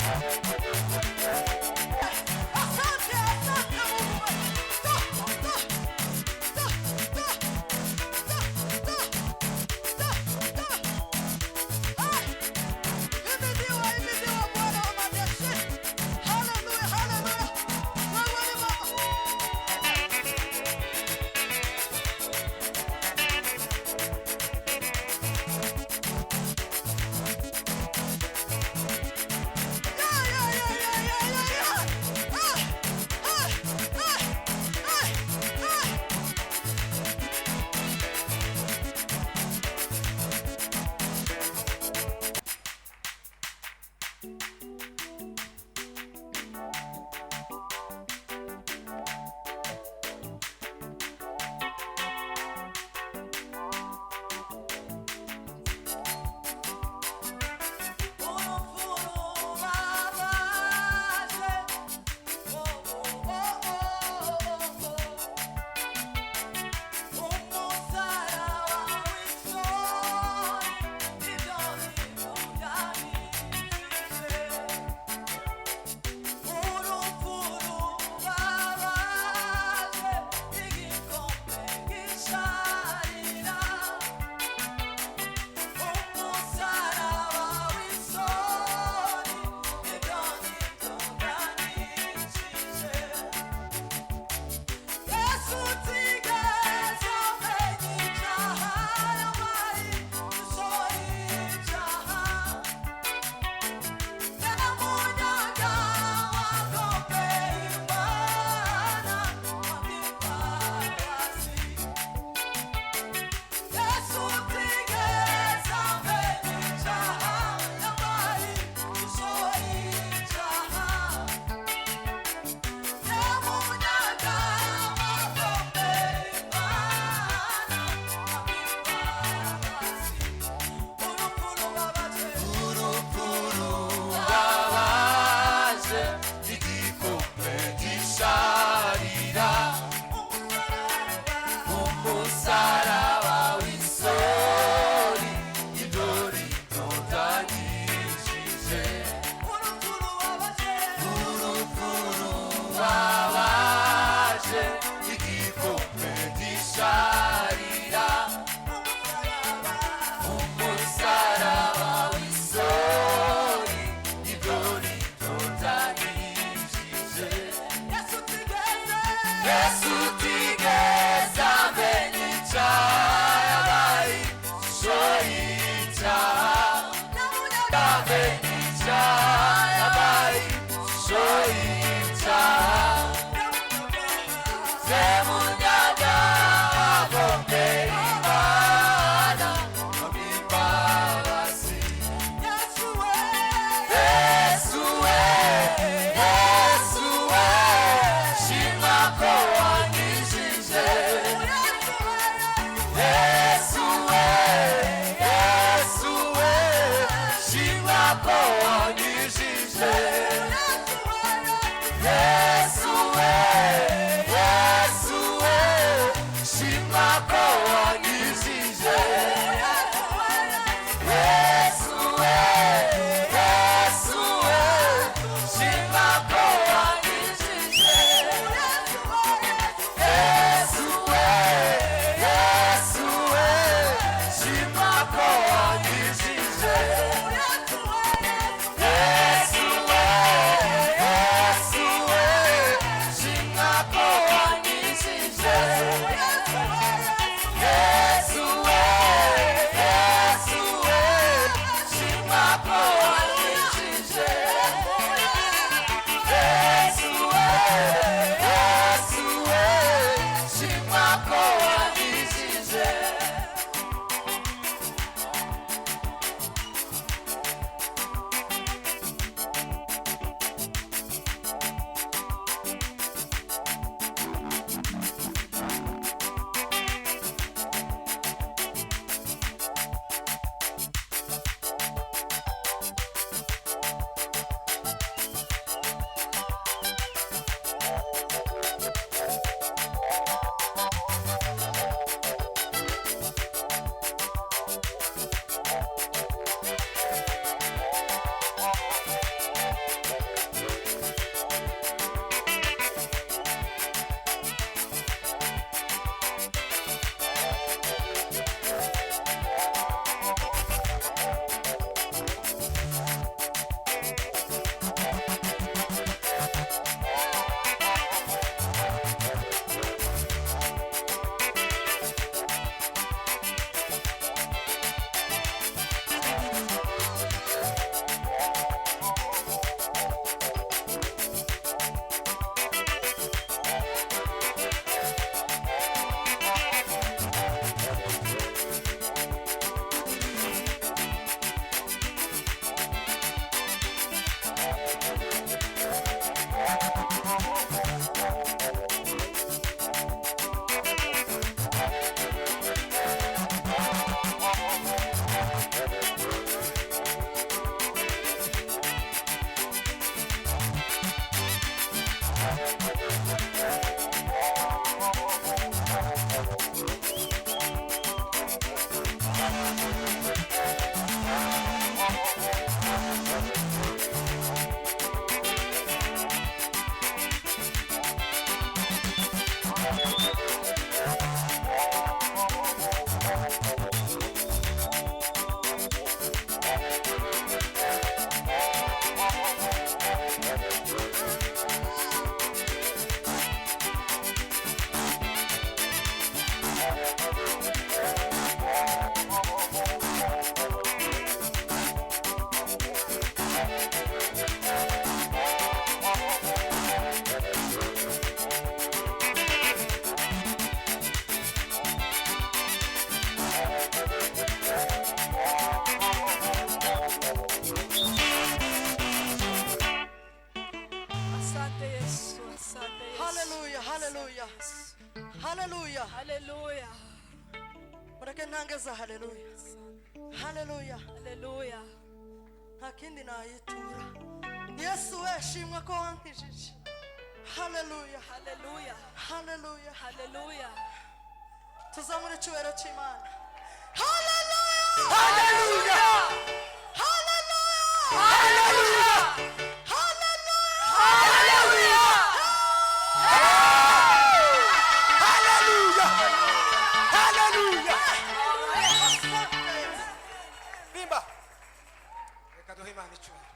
Yeah, yeah. haleluya, haleluya, mureke ntangeza haleluya, haleluya, haleluya. nta kindi nayitura. Yesu we shimwa ko wankijije. Haleluya, Haleluya, haleluya, haleluya. tuzamure icyubahiro cy'Imana. Haleluya, Haleluya! haleluya, Haleluya! haleluya, Haleluya! Haleluya! Bimba. Reka duhe Imana icyubahiro.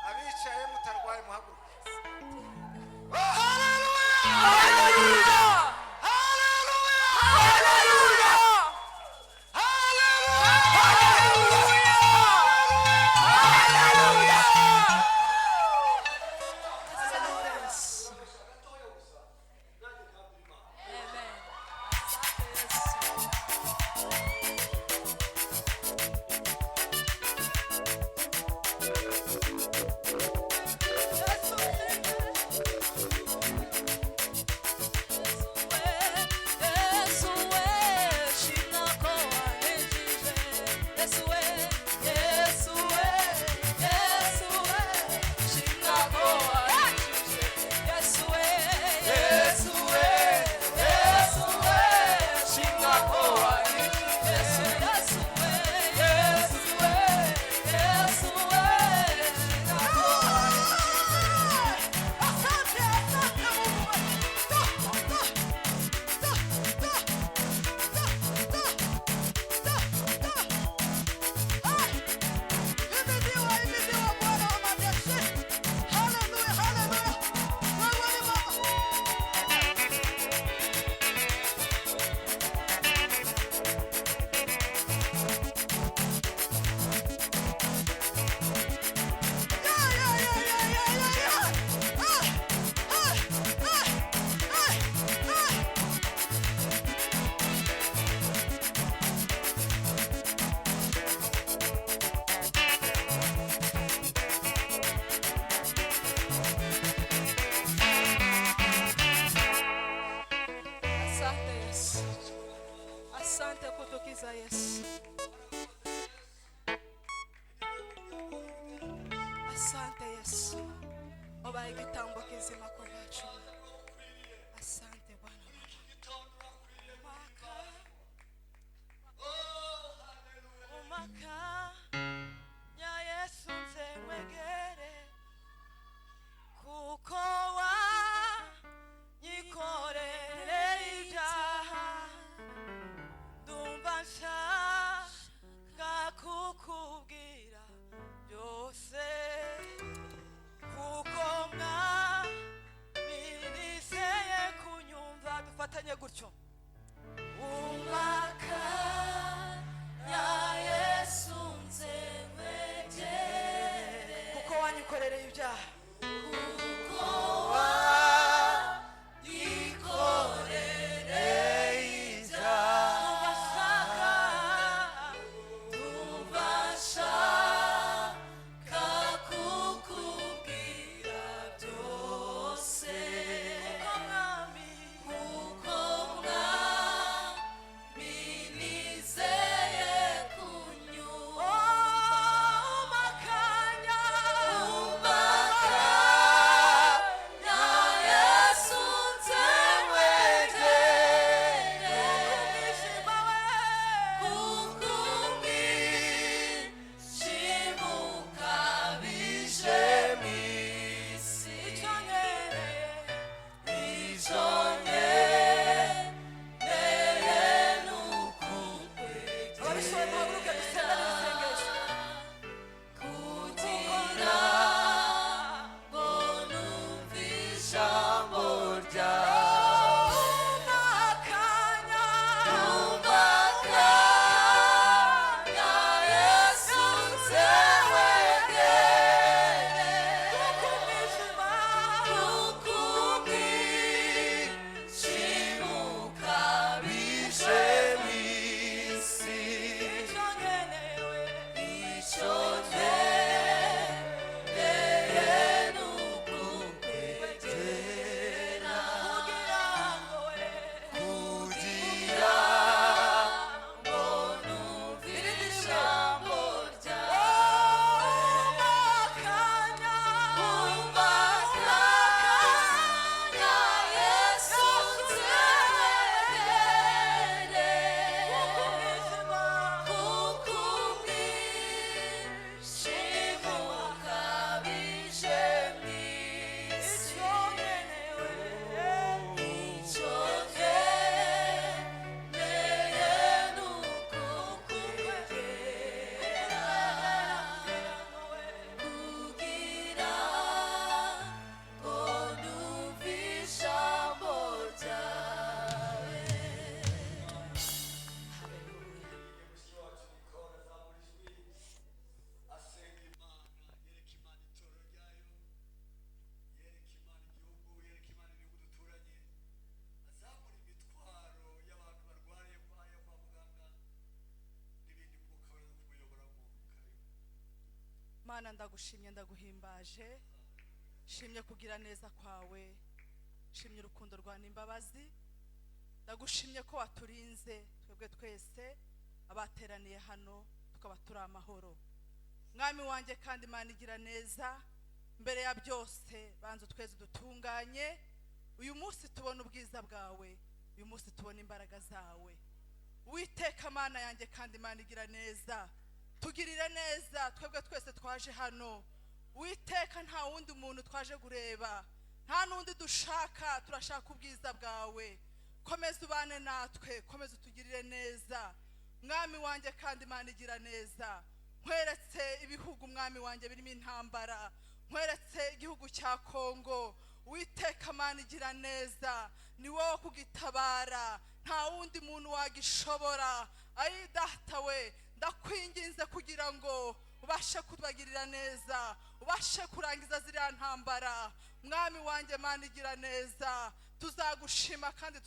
Abicaye mutarwaye muhaguruke. Haleluya! Haleluya, Haleluya! Yesu. Asante Yesu. Obaye igitambo kizima ku bacu. Asante Bwana. Umaka nya Yesu nzemwegere kuko wanyikorere ibyaha ndumva nshaka kukubwira byose kuko mwabinizeye kunyumva dufatanye gutyo umaka nya Yesu nzemwegere kuko wanyikorereye ibyaha kuko umaka mana ndagushimye ndaguhimbaje shimye kugira neza kwawe shimye urukundo rwa n'imbabazi ndagushimye ko waturinze twebwe twese abateraniye hano tukaba turi amahoro mwami wanjye kandi Imana igira neza mbere ya byose banza twese dutunganye uyu munsi tubona ubwiza bwawe uyu munsi tubona imbaraga zawe Uwiteka Mana yanjye kandi Imana igira neza tugirire neza twebwe twese twaje hano Uwiteka nta wundi umuntu twaje gureba nta nundi dushaka turashaka ubwiza bwawe komeza ubane natwe komeza utugirire neza mwami wanjye kandi Imana igira neza nkweretse ibihugu mwami wanjye birimo intambara nkweretse igihugu cya Kongo Uwiteka Mana igira neza ni wowe kugitabara nta wundi muntu wagishobora ayi data we ndakwinginze kugira ngo ubashe kutubagirira neza ubashe kurangiza ziriya ntambara mwami wanjye Mana igira neza tuzagushima kandi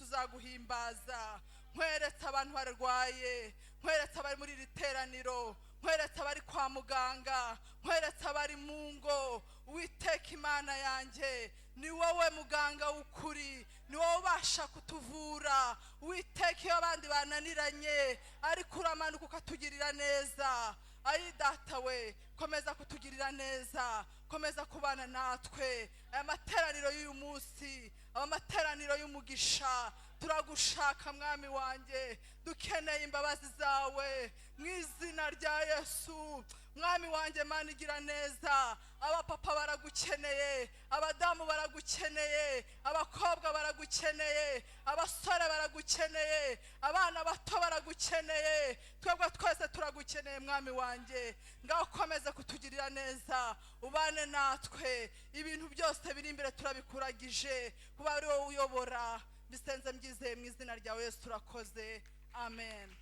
tuzaguhimbaza nkweretse abantu barwaye nkweretse abari muri iri teraniro nkweretse abari kwa muganga nkweretse abari mu ngo Uwiteka Imana yanjye ni wowe muganga w'ukuri ni wowe ubasha kutuvura Uwiteka iyo abandi bananiranye ariko uramanuka ukatugirira neza ayi data we komeza kutugirira neza komeza kubana natwe aya materaniro y'uyu munsi amateraniro y'umugisha turagushaka mwami wanjye dukeneye imbabazi zawe mu izina rya Yesu mwami wanjye Mana igira neza abapapa baragukeneye abadamu baragukeneye abakobwa baragukeneye abasore baragukeneye abana bato baragukeneye twebwe twese turagukeneye mwami wanjye ngaho komeza kutugirira neza ubane natwe ibintu byose biri imbere turabikuragije kuba ari wowe uyobora bisenze mbyizeye mu izina rya Yesu turakoze amen.